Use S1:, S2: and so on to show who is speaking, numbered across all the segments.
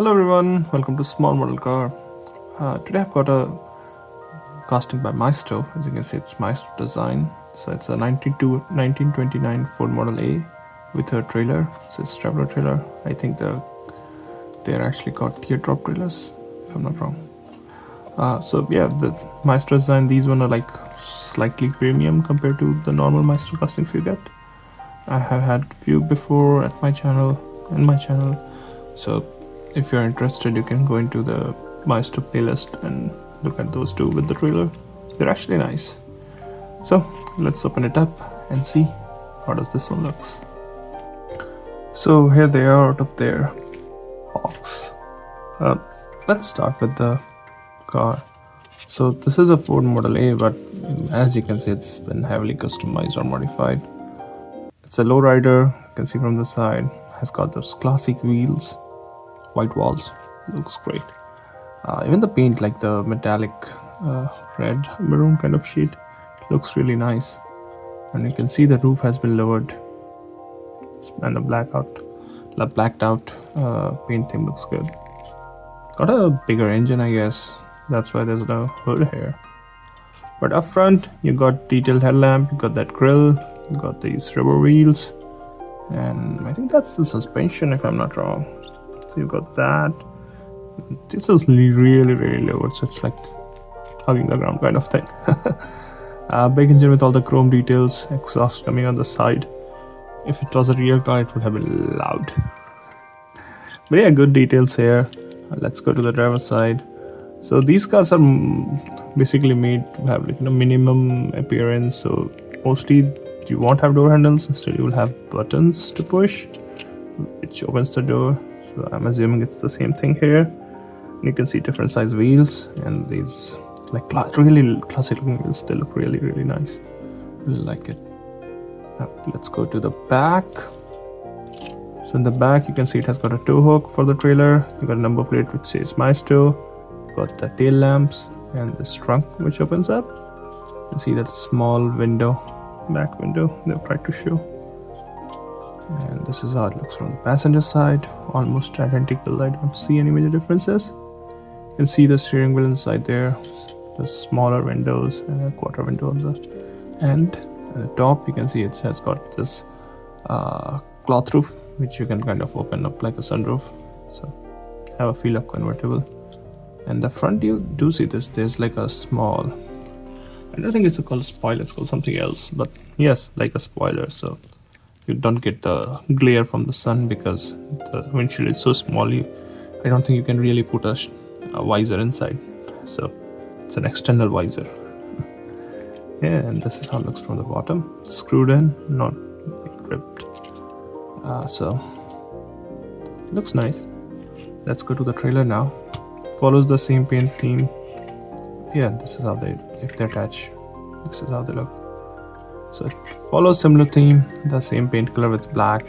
S1: Hello everyone, welcome to Small Model Car. Today I've got a casting by Maisto. As you can see, it's Maisto design. So it's a 1929 Ford Model A with a trailer. So it's traveler trailer. I think they're actually called teardrop trailers, if I'm not wrong. So yeah, the Maisto design, these one are like slightly premium compared to the normal Maisto castings you get. I have had few before at my channel, so if you're interested, you can go into the Maisto playlist and look at those two with the trailer. They're actually nice. So let's open it up and see how does this one looks. So here they are out of their box. Let's start with the car. So this is a Ford Model A, but as you can see, it's been heavily customized or modified. It's a lowrider, you can see from the side. Has got those classic wheels, white walls, looks great. Even the paint, like the metallic red maroon kind of shade, looks really nice. And you can see the roof has been lowered, and the blacked out paint theme looks good. Got a bigger engine, I guess. That's why there's no hood here. But up front, you got detailed headlamp, you got that grille, you got these rubber wheels, and I think that's the suspension, if I'm not wrong. So you got that. This is really low, so it's like hugging the ground kind of thing. Big engine with all the chrome details, exhaust coming on the side. If it was a real car, it would have been loud. But yeah, good details here. Let's go to the driver's side. So these cars are basically made to have like minimum appearance. So mostly you won't have door handles. Instead, you will have buttons to push, which opens the door. So I'm assuming it's the same thing here. You can see different size wheels, and these like really classic looking wheels. They look really nice. Really like it. Now let's go to the back. So in the back, you can see it has got a tow hook for the trailer. You got a number plate which says Maisto. Got the tail lamps and this trunk which opens up. You can see that small window, back window they've tried to show. And this is how it looks from the passenger side. Almost identical. I don't see any major differences. You can see the steering wheel inside there. The smaller windows and a quarter window on the end. At the top, you can see it has got this cloth roof, which you can kind of open up like a sunroof. So have a feel of convertible. And the front, you do see this. There's like a small, I don't think it's called a spoiler, it's called something else, but yes, like a spoiler. So you don't get the glare from the sun because the windshield is so small. I don't think you can really put a visor inside. So it's an external visor. Yeah, and this is how it looks from the bottom. It's screwed in, not gripped. So it looks nice. Let's go to the trailer now. Follows the same paint theme. Yeah, this is how if they attach, this is how they look. So it follows similar theme, the same paint color with black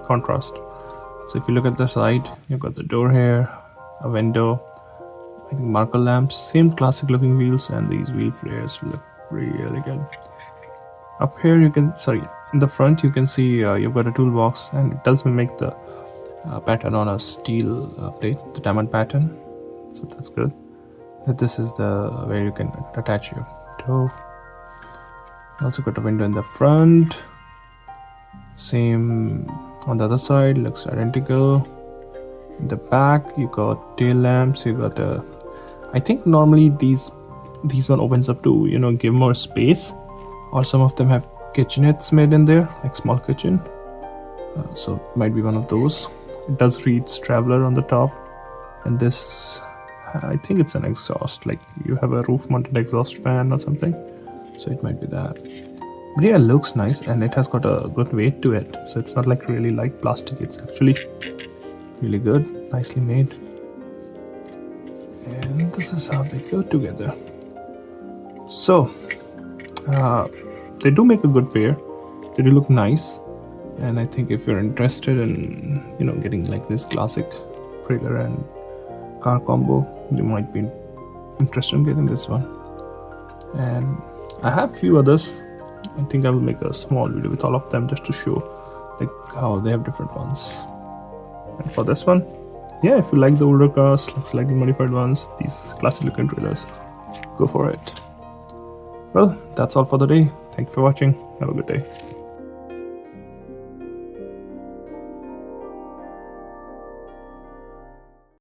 S1: contrast. So if you look at the side, you've got the door here, a window, I think marker lamps, same classic looking wheels, and these wheel flares look really good. Up here in the front you can see you've got a toolbox, and it does mimic the pattern on a steel plate, the diamond pattern. So that's good. This is the where you can attach your toe. Also got a window in the front. Same on the other side, looks identical. In the back, you got tail lamps. You got a. I think normally these one opens up to give more space, or some of them have kitchenettes made in there, like small kitchen. So it might be one of those. It does read Traveler on the top, and this, I think it's an exhaust, like you have a roof mounted exhaust fan or something, so it might be that. But yeah, it looks nice, and it has got a good weight to it, so it's not like really light plastic. It's actually really good, nicely made. And this is how they go together. So they do make a good pair. They do look nice. And I think if you're interested in getting like this classic trailer and car combo, you might be interested in getting this one. And I have few others. I think I will make a small video with all of them just to show like how they have different ones. And for this one, yeah, if you like the older cars, like slightly modified ones, these classic looking trailers, go for it. Well, that's all for the day. Thank you for watching. Have a good day.